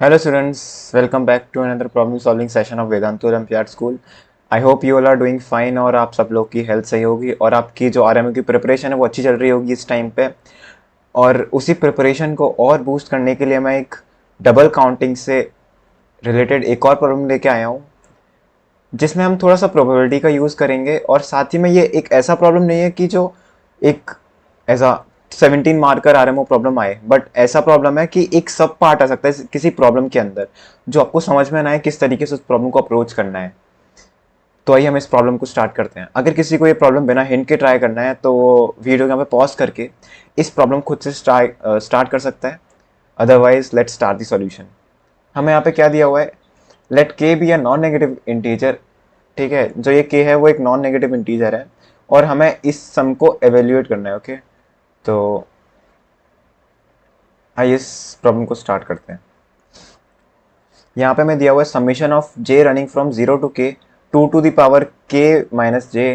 Hello students, welcome back to another problem solving session of Vedant Olympiad School. I hope you all are doing fine और आप सब लोग की health सही होगी और आपकी जो आरएमयू की प्रिपरेशन है वो अच्छी चल रही होगी इस टाइम पे। और उसी प्रिपरेशन को और बूस्ट करने के लिए मैं एक डबल काउंटिंग से रिलेटेड एक और प्रॉब्लम लेके आया हूँ, जिसमें हम थोड़ा सा प्रोबेबिलिटी का यूज़ करेंगे। और साथ ही में ये एक ऐसा प्रॉब्लम नहीं है कि जो एक ऐसा 17 मार्कर आरएमओ प्रॉब्लम आए, बट ऐसा प्रॉब्लम है कि एक सब पार्ट आ सकता है किसी प्रॉब्लम के अंदर, जो आपको समझ में ना आए किस तरीके से उस प्रॉब्लम को अप्रोच करना है। तो आइए हम इस प्रॉब्लम को स्टार्ट करते हैं। अगर किसी को ये प्रॉब्लम बिना हिंट के ट्राई करना है तो वो वीडियो यहाँ पे पॉज करके इस प्रॉब्लम खुद से स्टार्ट कर सकता है। Otherwise let start the solution. हमें यहाँ पे क्या दिया हुआ है, लेट के be a non negative integer. ठीक है, जो ये के है वो एक नॉन नेगेटिव इंटीजर है और हमें इस सम को एवेल्यूएट करना है। ओके, तो आइए इस प्रॉब्लम को स्टार्ट करते हैं। यहाँ पे हमें दिया हुआ है summation of j running from 0 to k 2 to the power k minus j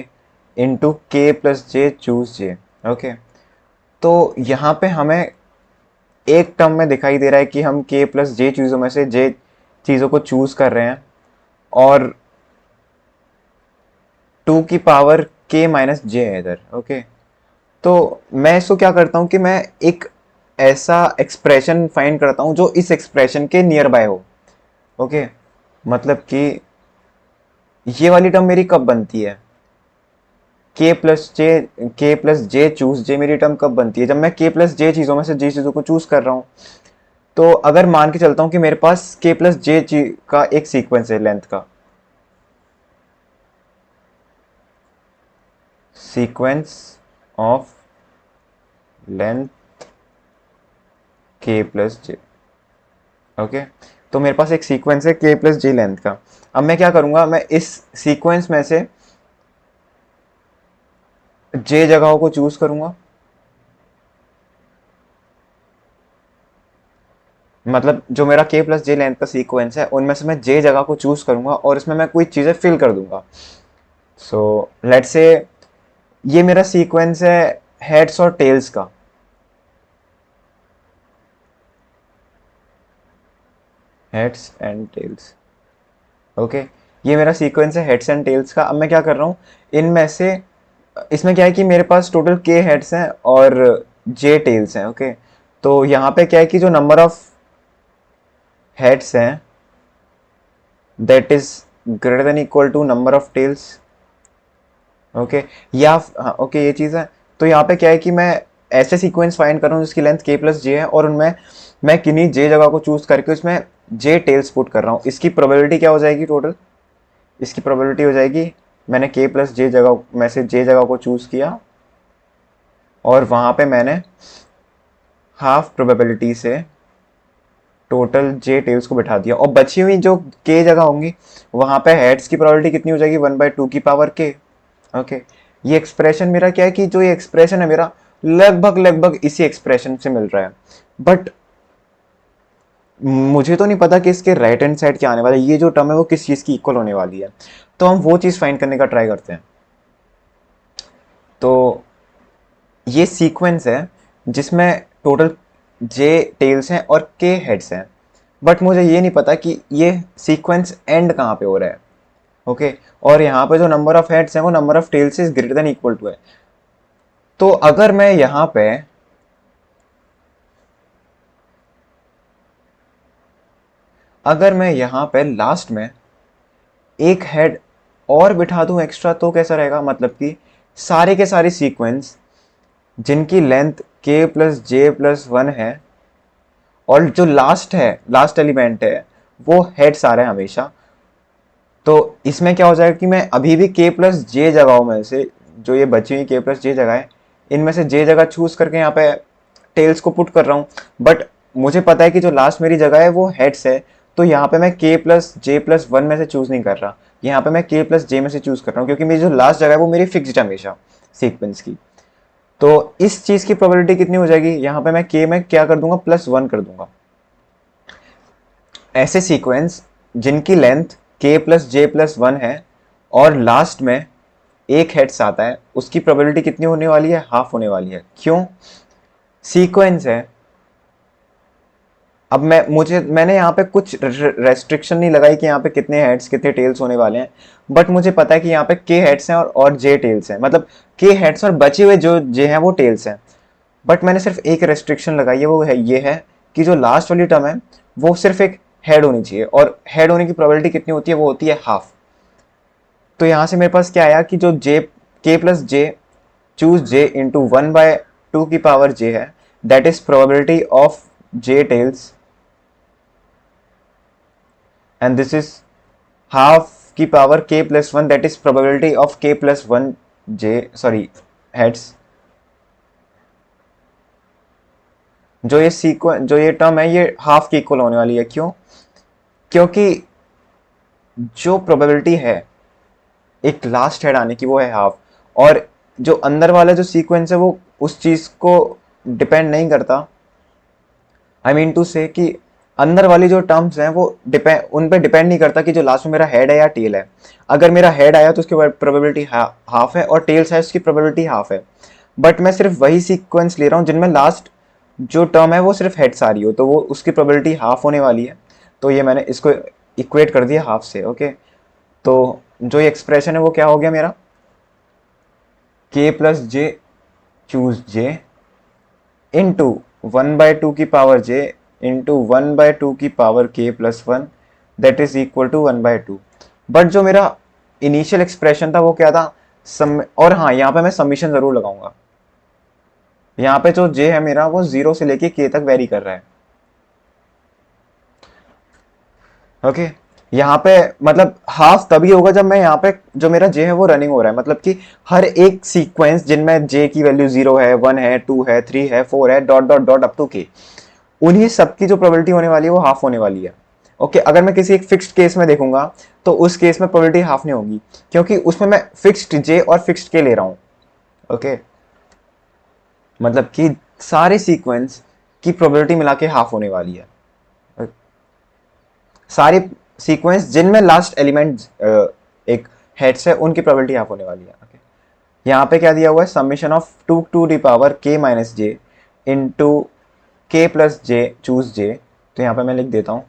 into k plus j choose J. Okay, तो यहाँ पे हमें एक टर्म में दिखाई दे रहा है कि हम k प्लस जे चीज़ों में से जे चीज़ों को चूज कर रहे हैं और 2 की पावर k माइनस जे है इधर। ओके, तो मैं इसको क्या करता हूँ कि मैं एक ऐसा एक्सप्रेशन फाइंड करता हूँ जो इस एक्सप्रेशन के नियर बाय हो। ओके, मतलब कि ये वाली टर्म मेरी कब बनती है, के प्लस जे चूज जे मेरी टर्म कब बनती है, जब मैं के प्लस जे चीज़ों में से जे चीज़ों को चूज कर रहा हूँ। तो अगर मान के चलता हूँ कि मेरे पास के प्लस जे का एक सीक्वेंस है, लेंथ का सीक्वेंस ऑफ लेंथ के प्लस जे। ओके, तो मेरे पास एक सीक्वेंस है के प्लस जे लेंथ का। अब मैं क्या करूंगा, मैं इस सीक्वेंस में से जे जगहों को चूज करूंगा। मतलब जो मेरा के प्लस जे लेंथ का सीक्वेंस है उनमें से मैं जे जगह को चूज करूंगा और इसमें मैं कोई चीज़ें फिल कर दूंगा। सो लेट्स से ये मेरा सीक्वेंस है हेड्स और टेल्स का। Heads and tales. ओके, ये मेरा सीक्वेंस है हेड्स एंड टेल्स का। अब मैं क्या कर रहा हूँ, इनमें से इसमें क्या है कि मेरे पास टोटल के हेड्स हैं और जे टेल्स हैं। ओके, तो यहाँ पे क्या है कि जो नंबर ऑफ हेड्स हैं that is greater than equal to number of tails. Okay, या हाँ ओके, ये चीज़ है। तो यहाँ पे क्या है कि मैं ऐसे सीक्वेंस फाइंड कर रहा हूँ जिसकी लेंथ के प्लस जे है और उनमें मैं किन्हीं जे जगह को चूज करके उसमें जे टेल्स पुट कर रहा हूँ। इसकी प्रोबेबिलिटी क्या हो जाएगी टोटल, इसकी प्रोबेबिलिटी हो जाएगी, मैंने के प्लस जे जगह में से जे जगह को चूज किया और वहाँ पे मैंने हाफ प्रोबेबिलिटी से टोटल जे टेल्स को बिठा दिया और बची हुई जो के जगह होंगी वहाँ पे हेड्स की प्रोबेबिलिटी कितनी हो जाएगी, 1/2 की पावर के। ओके, ये एक्सप्रेशन मेरा क्या है कि जो ये एक्सप्रेशन है मेरा लगभग लगभग इसी एक्सप्रेशन से मिल रहा है, बट मुझे तो नहीं पता कि इसके राइट हैंड साइड क्या आने वाला है, ये जो टर्म है वो किस चीज़ की इक्वल होने वाली है। तो हम वो चीज़ फाइंड करने का ट्राई करते हैं। तो ये सीक्वेंस है जिसमें टोटल जे टेल्स हैं और के हेड्स हैं, बट मुझे ये नहीं पता कि ये सीक्वेंस एंड कहाँ पे हो रहा है। ओके, और यहाँ पे जो नंबर ऑफ हेड्स हैं वो number of tails is greater than equal to है। तो अगर मैं यहाँ पे लास्ट में एक हेड और बिठा दूं एक्स्ट्रा तो कैसा रहेगा, मतलब कि सारे के सारे सीक्वेंस जिनकी लेंथ के प्लस जे प्लस वन है और जो लास्ट है, लास्ट एलिमेंट है वो हेड्स आ रहे हैं हमेशा। तो इसमें क्या हो जाएगा कि मैं अभी भी के प्लस जे जगहों में से जो ये बची हुई के प्लस जे जगह है इनमें से जे जगह चूज करके यहाँ पे टेल्स को पुट कर रहा हूँ, बट मुझे पता है कि जो लास्ट मेरी जगह है वो हेड्स है। तो यहाँ पे मैं के प्लस जे प्लस वन में से चूज नहीं कर रहा, यहाँ पे मैं के प्लस जे में से चूज कर रहा हूँ क्योंकि मेरी जो लास्ट जगह है वो मेरी फिक्स्ड है हमेशा सीक्वेंस की। तो इस चीज की प्रोबेबिलिटी कितनी हो जाएगी, यहाँ पे मैं के में क्या कर दूंगा, +1 कर दूंगा। ऐसे सीक्वेंस जिनकी लेंथ के प्लस जे प्लस वन है और लास्ट में एक हेड्स आता है उसकी प्रोबेबिलिटी कितनी होने वाली है, हाफ होने वाली है। क्यों, सीक्वेंस है अब मैंने यहाँ पे कुछ रेस्ट्रिक्शन नहीं लगाई कि यहाँ पे कितने हेड्स कितने टेल्स होने वाले हैं, बट मुझे पता है कि यहाँ पे के हेड्स हैं और जे टेल्स हैं, मतलब के हेड्स और बचे हुए जो जे हैं वो टेल्स हैं। बट मैंने सिर्फ एक रेस्ट्रिक्शन लगाई है, वो है ये है कि जो लास्ट वाली टर्म है वो सिर्फ एक हेड होनी चाहिए, और हेड होने की प्रोबेबिलिटी कितनी होती है, वो होती है हाफ। तो यहाँ से मेरे पास क्या आया कि जो j k plus j choose j into 1/2 की पावर जे है, that is probability of j tails, and this is half की power k plus 1, that is probability of k plus 1 j sorry heads. जो ये term है ये half की equal होने वाली है, क्यों? क्योंकि जो प्रोबेबिलिटी है एक लास्ट हेड आने की वो है हाफ, और जो अंदर वाला जो सीक्वेंस है वो उस चीज को डिपेंड नहीं करता। आई मीन टू से कि अंदर वाली जो टर्म्स हैं वो उन पे डिपेंड नहीं करता कि जो लास्ट में मेरा हेड है या टेल है। अगर मेरा हेड आया तो उसकी प्रोबेबिलिटी हाफ है, और टेल्स है उसकी प्रोबेबिलिटी हाफ है। बट मैं सिर्फ वही सीक्वेंस ले रहा हूँ जिनमें लास्ट जो टर्म है वो सिर्फ हेड्स आ रही हो, तो वो उसकी प्रोबेबिलिटी हाफ होने वाली है। तो ये मैंने इसको इक्वेट कर दिया हाफ से। ओके, तो जो ये एक्सप्रेशन है वो क्या हो गया मेरा, k plus j choose j into 1/2 की पावर जे इंटू 1/2 की power k plus 1, that is equal to 1/2। But जो मेरा इनिशियल एक्सप्रेशन था वो क्या था, और हाँ यहाँ पे मैं समीशन जरूर लगाऊंगा। यहाँ पे जो जे है मेरा वो 0 से लेके के तक वेरी कर रहा है। ओके, यहाँ पे मतलब हाफ तभी होगा जब मैं यहाँ पे जो मेरा जे है वो रनिंग हो रहा है, मतलब कि हर एक सीक्वेंस जिनमें जे की वैल्यू 0 है, 1 है, 2 है, 3 है, 4 है, dot dot dot up to k, उन्हीं सबकी जो प्रोबेबिलिटी होने वाली है वो हाफ होने वाली है। ओके, अगर मैं किसी एक फिक्स्ड केस में देखूंगा तो उस केस में प्रोबेबिलिटी हाफ नहीं होगी, क्योंकि उसमें मैं फिक्स्ड जे और फिक्स्ड के ले रहा हूं। ओके, मतलब कि सारे सीक्वेंस की प्रोबेबिलिटी मिला के हाफ होने वाली है। सारी सीक्वेंस जिनमें लास्ट एलिमेंट एक हेड्स है उनकी प्रोबेबिलिटी हाफ होने वाली है। ओके, यहाँ पे क्या दिया हुआ है, summation of 2 to the power k minus j into k plus j choose j. तो यहाँ पे मैं लिख देता हूँ,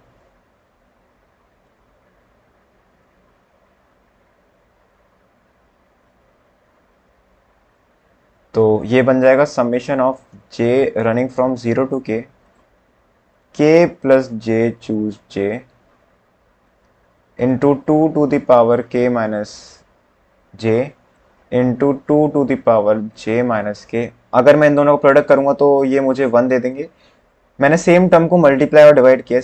तो ये बन जाएगा summation of j running from 0 to k plus j choose j into 2 to the power k minus j into 2 to the power j minus k. अगर मैं इन दोनों को प्रोडक्ट करूंगा तो ये मुझे 1 दे देंगे। मैंने सेम टर्म को मल्टीप्लाई और डिवाइड किया,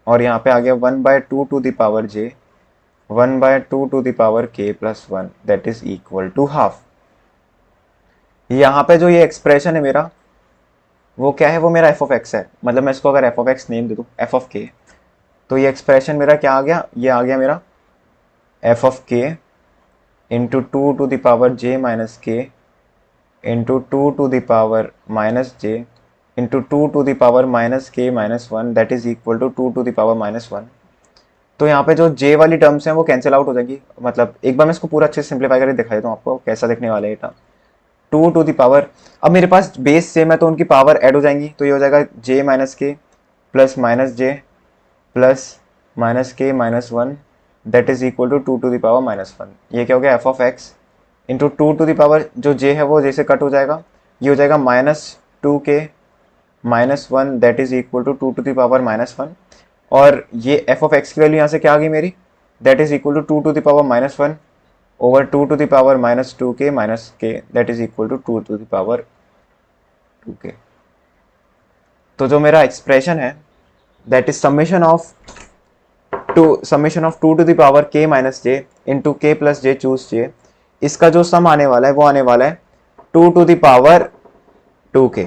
और यहाँ पे आ गया 1/2 to the power j 1/2 to the power k plus 1, that is equal to half. यहाँ पे जो ये एक्सप्रेशन है मेरा वो क्या है, वो मेरा एफ ऑफ एक्स है। मतलब मैं इसको अगर एफ ऑफ एक्स नेम दे दूँ एफ ऑफ के, तो ये एक्सप्रेशन मेरा क्या आ गया, ये आ गया मेरा F of k into 2 to the power j minus k into 2 to the power minus j into 2 to the power minus k minus 1, that is equal to 2 to the power minus 1। तो यहाँ पे जो जे वाली terms हैं वो cancel out हो जाएंगी। मतलब एक बार मैं इसको पूरा अच्छे से सिंप्लीफाई करके दिखा देता हूँ आपको कैसा दिखने वाला है ये टर्म। 2 टू द पावर, अब मेरे पास बेस सेम है तो उनकी पावर ऐड हो जाएंगी, तो ये हो जाएगा j minus k plus minus k minus 1, that is equal to 2 to the power minus 1। ये क्या हो गया, F of X into 2 to the power, जो जे है वो जैसे कट हो जाएगा, ये हो जाएगा -2k minus 1, that is equal to 2 to the power minus 1। और ये एफ ऑफ एक्स की वैल्यू यहाँ से क्या आ गई मेरी, that is equal to 2 to the power minus 1 over 2 to the power -2k minus k, that is equal to 2 to the power 2k। तो जो मेरा एक्सप्रेशन है that is summation of 2 to the power k minus j into k plus j choose जे, इसका जो सम आने वाला है वो आने वाला है 2 टू द पावर 2k।